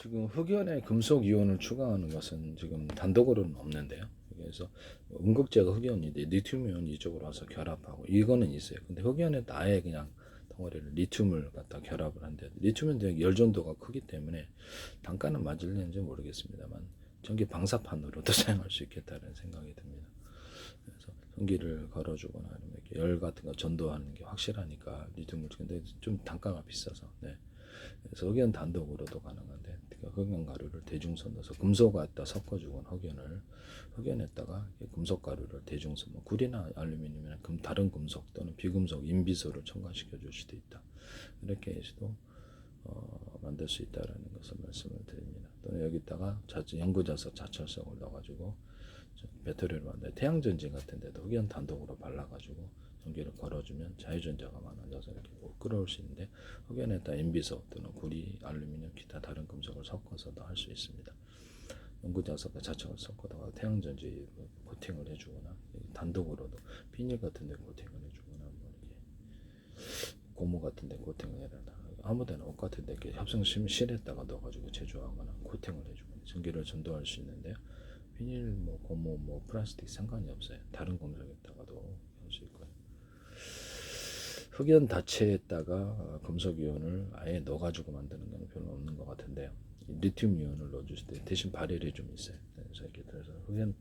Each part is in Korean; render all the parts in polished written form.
지금 흑연에 금속 이온을 추가하는 것은 지금 단독으로는 없는데요. 그래서 음극재가 흑연인데 리튬 이온이 이쪽으로 와서 결합하고 이거는 있어요. 근데 흑연에 아예 그냥 덩어리를 리튬을 갖다 결합을 한대. 리튬은 되게 열전도가 크기 때문에 단가는 맞을는지 모르겠습니다만 전기 방사판으로도 사용할 수 있겠다는 생각이 듭니다. 그래서 전기를 걸어주거나 아니면 이렇게 열 같은 거 전도하는 게 확실하니까 리튬을 근데 좀 단가가 비싸서 네. 그래서 흑연 단독으로도 가능한데 흑연 가루를 대중선 넣어서 금속 갖다 섞어주거나 흑연에다가 금속 가루를 대중선 뭐 구리나 알루미늄이나 다른 금속 또는 비금속 인비소를 첨가시켜 줄 수도 있다. 이렇게 해서도 만들 수 있다라는 것을 말씀을 드립니다. 또는 여기다가 연구자석 자철성을 넣어가지고 배터리를 만들 태양전지 같은 데도 흑연 단독으로 발라가지고 전기를 걸어주면 자유전자가 많아져서 이렇게 끌어올 수 있는데 흑연에다 인비소 또는 구리, 알루미늄, 기타 다른 금속을 섞어서도 할 수 있습니다. 연구자석과 자석을 섞어다가 태양전지 코팅을 해주거나 단독으로도 비닐 같은 데 코팅을 해주거나 뭐 이렇게 고무 같은 데 코팅을 해라 아무데나 옷 같은 데 이렇게 합성실에다가 넣어가지고 제조하거나 코팅을 해주거나 전기를 전도할 수 있는데요. 비닐, 뭐 고무, 뭐 플라스틱 상관이 없어요. 다른 금속에다가도 할 수 있고요. 흑연 다체에다가 금속 이온을 아예 넣어가지고 만드는 건 별로 없는 것 같은데요. 리튬 이온을 넣어주실 때 대신 발열이 좀 있어요. 그래서 이렇게 들어서 흑연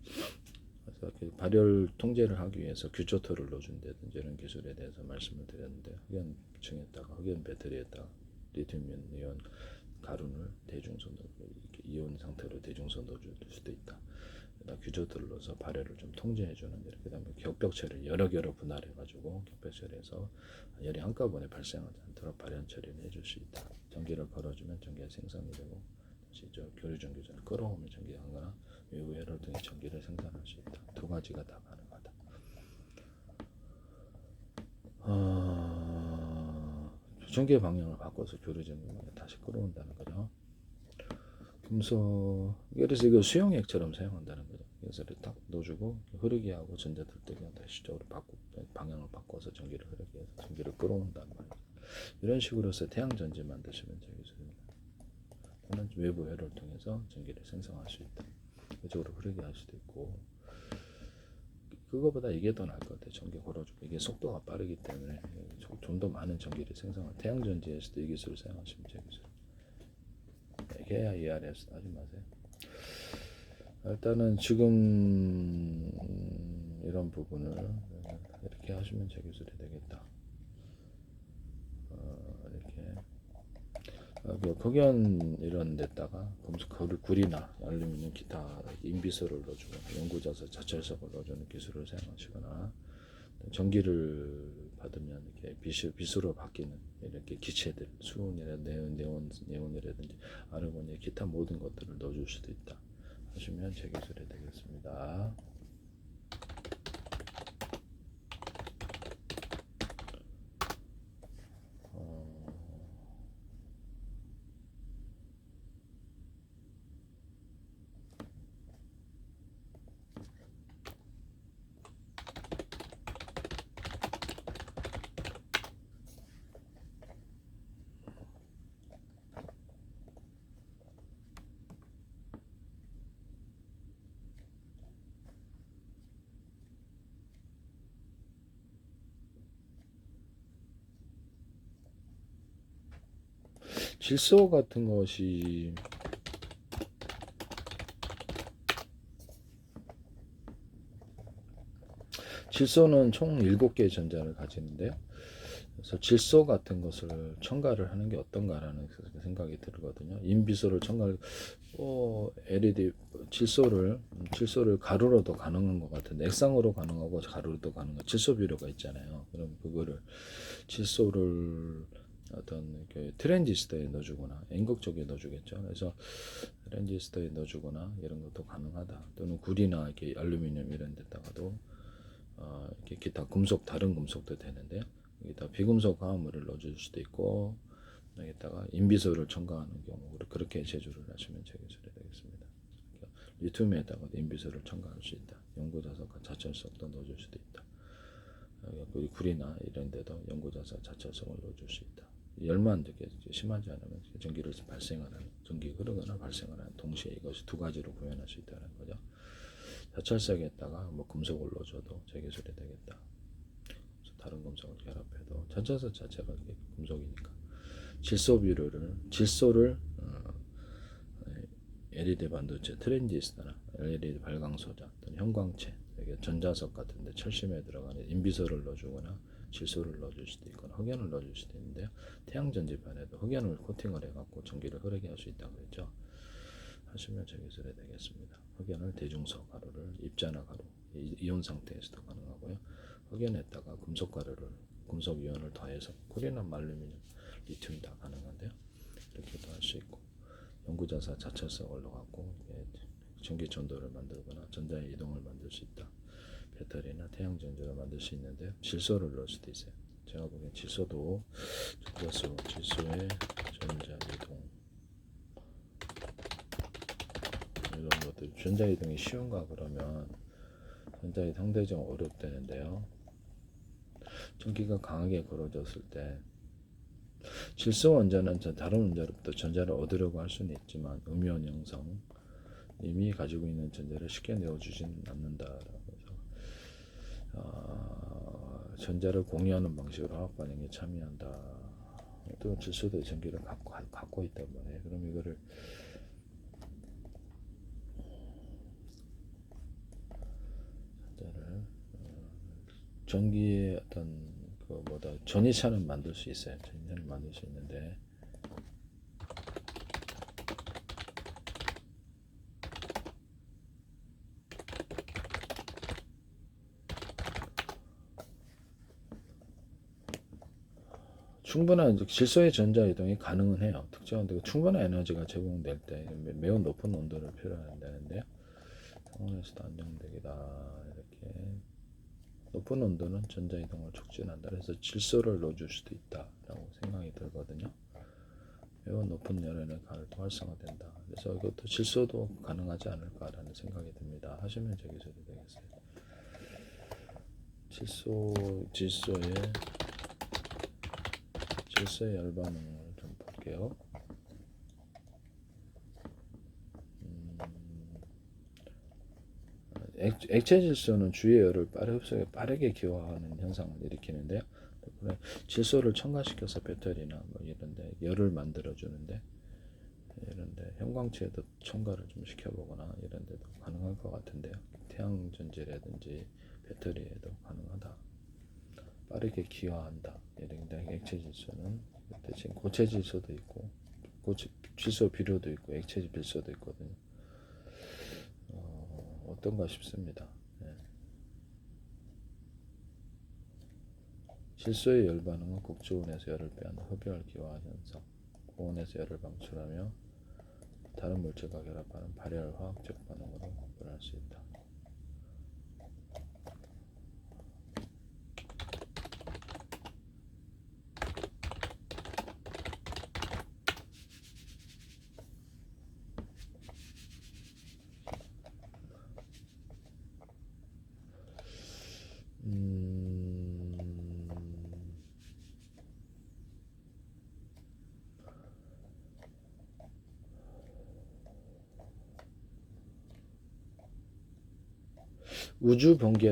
그래서 발열 통제를 하기 위해서 규조토를 넣어준다든지 이런 기술에 대해서 말씀을 드렸는데 흑연층에다가 흑연 배터리에다가 리튬 이온 가루를 대중선으로 이렇게 이온 상태로 대중선 넣어줄 수도 있다. 규조토를 넣어서 발열을 좀 통제해주는 일. 그다음에 격벽처리를 여러 분할해가지고 격벽처리해서 열이 한꺼번에 발생하지 않도록 발열 처리를 해줄 수 있다. 전기를 걸어주면 전기가 생성이 되고 다시 저 교류전기전을 끌어오면 전기가 하거나 외부 열을 통해 전기를 생산할 수 있다. 두 가지가 다 가능하다. 전기의 방향을 바꿔서 교류전기를 다시 끌어온다는 거죠. 금속 그래서 이거 수용액처럼 사용한다는 거죠. 그래서 딱 넣어주고 흐르게 하고 전자 들 때 그냥 다시 쪽으로 방향을 바꿔서 전기를 흐르게 해서 전기를 끌어온다는 말이죠. 이런 식으로서 태양전지 만드시면 되겠습니다. 또는 외부 회로를 통해서 전기를 생성할 수 있다. 이쪽으로 흐르게 할 수도 있고 그거보다 이게 더 나을 것 같아요. 전기 걸어주고 이게 속도가 빠르기 때문에 좀 더 많은 전기를 생성할 태양전지에서도 이 기술을 사용하시면 되겠어요. 개야 ERS 하지 마세요. 일단은 지금 이런 부분을 이렇게 하시면 제 기술이 되겠다. 이렇게 흑연 이런 데다가 금속 구리나 알루미늄 기타 인비소를 넣어주거나 연구자석 자철석을 넣어주는 기술을 사용하시거나 전기를 받으면 이렇게 비수로 바뀌는 이렇게 기체들 수은이라든지 네온이라든지 아르곤이 기타 모든 것들을 넣어줄 수도 있다 하시면 제 기술이 되겠습니다. 질소 같은 것이 질소는 총 7개의 전자를 가지는데요. 그래서 질소 같은 것을 첨가를 하는 게 어떤가라는 생각이 들거든요. 인비소를 첨가를 LED 질소를 가루로도 가능한 것 같은데 액상으로 가능하고 가루로도 가능한 질소 비료가 있잖아요. 그럼 그거를 질소를 어떤 트랜지스터에 넣어주거나 N극 쪽에 넣어주겠죠. 그래서 트랜지스터에 넣어주거나 이런 것도 가능하다. 또는 구리나 이렇게 알루미늄 이런 데다가도 이렇게 기타 금속 다른 금속도 되는데요. 여기다 비금속 화합물을 넣어줄 수도 있고 여기다가 인비소를 첨가하는 경우 그렇게 제조를 하시면 제 기술이 되겠습니다. 리튬에다가 인비소를 첨가할 수 있다. 연구자석과 자철석도 넣어줄 수도 있다. 구리나 이런 데도 연구자석 자철석을 넣어줄 수 있다. 열만 이렇게 심하지 않으면 전기를 발생하는, 전기 흐르거나 발생을 하는 동시에 이것이 두 가지로 구현할 수 있다는 거죠. 자철석에다가 뭐 금속을 넣어줘도 재개설이 되겠다. 다른 금속을 결합해도 자철석 자체가 금속이니까 질소를 LED 반도체, 트랜지스터나 LED 발광소자 또는 형광체, 이게 전자석 같은데 철심에 들어가는 인비소를 넣어주거나 질소를 넣어줄 수도 있거나 흑연을 넣어줄 수도 있는데요. 태양 전지판에도 흑연을 코팅을 해갖고 전기를 흐르게 할 수 있다고 그랬죠. 하시면 재개설이 되겠습니다. 흑연을 대중소 가루를 입자나 가루, 이온 상태에서도 가능하고요. 흑연에다가 금속 가루를, 금속 이온을 더해서 구리나 알루미늄, 리튬 다 가능한데요. 이렇게도 할 수 있고, 연구자사 자철석을 넣어갖고 전기 전도를 만들거나 전자의 이동을 만들 수 있다. 배터리나 태양 전지를 만들 수 있는데요. 질소를 넣을 수도 있어요. 제가 보기엔 질소도 질소의 전자 이동 이런 것들, 전자 이동이 쉬운가 그러면 전자 이동 상대적으로 어렵다는데요. 전기가 강하게 걸어졌을 때 질소 원자는 다른 원자로부터 전자를 얻으려고 할 수는 있지만 음이온 형성, 이미 가지고 있는 전자를 쉽게 내어주지는 않는다라고 해서 전자를 공유하는 방식으로 화학 반응에 참여한다. 또 질소도 전기를 갖고 있단 말이에요. 그럼 이거를 전자를 전기의 어떤 전이차는 만들 수 있어요. 전이차는 만들 수 있는데 충분한 질소의 전자 이동이 가능은 해요. 특정한 충분한 에너지가 제공될 때 매우 높은 온도를 필요한다는데요. 상온에서도 안정되기다. 이렇게 높은 온도는 전자 이동을 촉진한다. 그래서 질소를 넣어줄 수도 있다라고 생각이 들거든요. 매우 높은 열에는 가을도 활성화된다. 그래서 이것도 질소도 가능하지 않을까라는 생각이 듭니다. 하시면 재개설이 되겠어요. 질소의 열 반응을 좀 볼게요. 액체 질소는 주위의 열을 빠르게 기화하는 현상을 일으키는데요. 질소를 첨가시켜서 배터리나 뭐 이런데 열을 만들어 주는데, 이런데 형광체에도 첨가를 좀 시켜보거나 이런데도 가능할 것 같은데요. 태양 전지라든지 배터리에도 가능하다. 빠르게 기화한다. 이런데 액체 질소는 대신 고체 질소도 있고, 질소 비료도 있고, 액체 질소도 있거든요. 어떤가 싶습니다. 네. 질소의 열 반응은 극저온에서 열을 빼앗는 흡열 기화 현상, 고온에서 열을 방출하며 다른 물질과 결합하는 발열 화학적 반응으로 구별할 수 있다.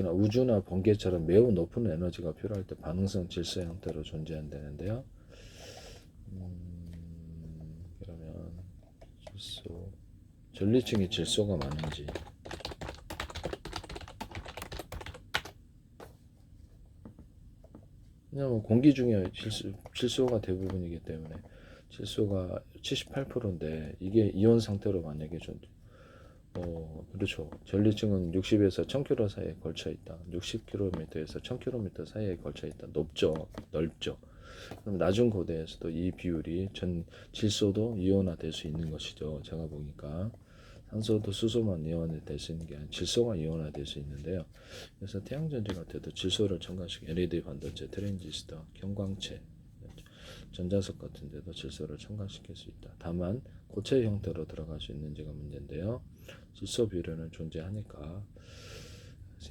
우주나 번개처럼 매우 높은 에너지가 필요할 때 반응성 질소 형태로 존재한다는데요. 그러면 전리층이 질소가 많은지, 왜냐면 공기 중에 질소가 대부분이기 때문에 질소가 78%인데 이게 이온 상태로 만약에 그렇죠. 전리층은 60에서 1000km 사이에 걸쳐 있다. 60km에서 1000km 사이에 걸쳐 있다. 넓죠. 그럼 낮은 고대에서도 이 비율이 질소도 이온화될 수 있는 것이죠. 제가 보니까 산소도 수소만 이온화될 수 있는 게 아니라 질소가 이온화될 수 있는데요. 그래서 태양전지 같아도 질소를 첨가시켜 LED 반도체, 트랜지스터, 형광체, 전자석 같은 데도 질소를 첨가시킬 수 있다. 다만 고체 형태로 들어갈 수 있는지가 문제인데요. 질소 비료는 존재하니까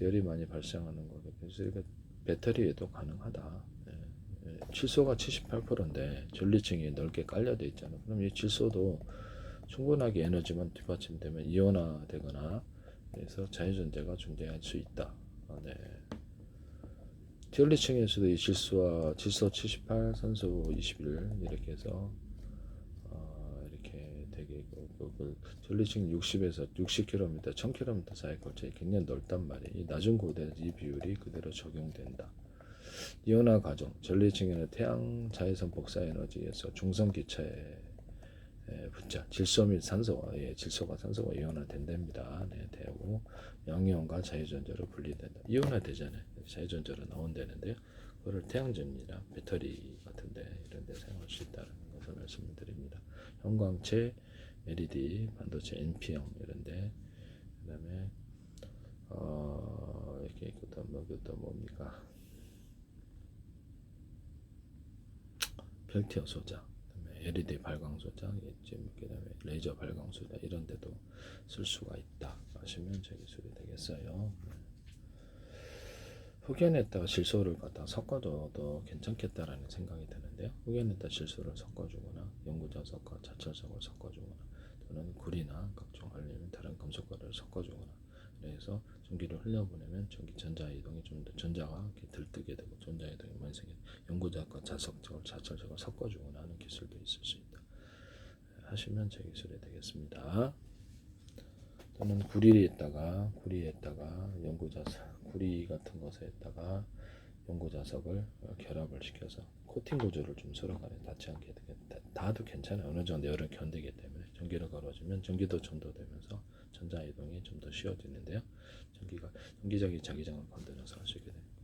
열이 많이 발생하는 거고, 그래서 배터리에도 가능하다. 질소가 78%인데 전리층이 넓게 깔려져 있잖아요. 그럼 이 질소도 충분하게 에너지만 뒷받침되면 이온화되거나 그래서 자유전자가 존재할 수 있다. 네. 전리층에서도 이 질소 78, 산소 21 이렇게 해서 이렇게 되게 전리층 60에서 60km, 1000km 사이 걸쳐 굉장히 넓단 말이에요. 이 낮은 고도에서 이 비율이 그대로 적용된다. 이온화 과정, 전리층에는 태양 자외선 복사 에너지에서 중성 기체의 분자, 질소 및 산소와 질소가 산소가 이온화된답니다. 네, 되고 양이온과 자유전자로 분리된다. 이온화되잖아요. 자유전자로 나온다는데요. 그거를 태양전이나 배터리 같은데 이런 데 사용할 수 있다는 것을 말씀드립니다. 형광체, LED, 반도체 NP형 이런데 그다음에 이렇게 그것도 뭡니까? 펠티어 소자, 그다음에 LED 발광 소자, 그다음에 레이저 발광 소자 이런 데도 쓸 수가 있다. 하시면 제 기술이 되겠어요. 흑연에다가 질소를 갖다 섞어줘도 괜찮겠다라는 생각이 드는데요. 흑연에다 질소를 섞어주거나 연구자석과 자철석을 섞어주거나 또는 구리나 각종 알루미늄 다른 금속과를 섞어주거나 그래서 전기를 흘려보내면 전기 전자 이동이 좀 더 전자가 이렇게 들뜨게 되고 전자 이동이 많이 생겨 연구자석과 자철석을 섞어주거나 하는 기술도 있을 수 있다. 하시면 제 기술이 되겠습니다. 또는 구리에다가 구리 같은 것에다가 연고자석을 결합을 시켜서 코팅 구조를 좀 서로 간에 닿지 않게 되겠다. 닿아도 괜찮아요. 어느 정도 열을 견디기 때문에 전기를 걸어주면 전기도 전도되면서 전자 이동이 좀 더 쉬워지는데요. 전기적인 자기장을 건드려서 할 수 있게 됩니다.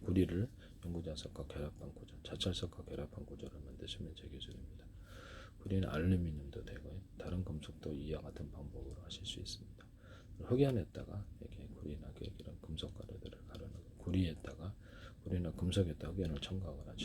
구리를 연고자석과 결합한 구조, 자철석과 결합한 구조를 만드시면 제 기술입니다. 구리는 알루미늄도 되고요. 다른 금속도 이와 같은 방법으로 하실 수 있습니다. 흑연에다가 이렇게 구리나 이런 금속 가루들을 가루는 구리에다가 구리나 금속에다가 흑연을 첨가하거나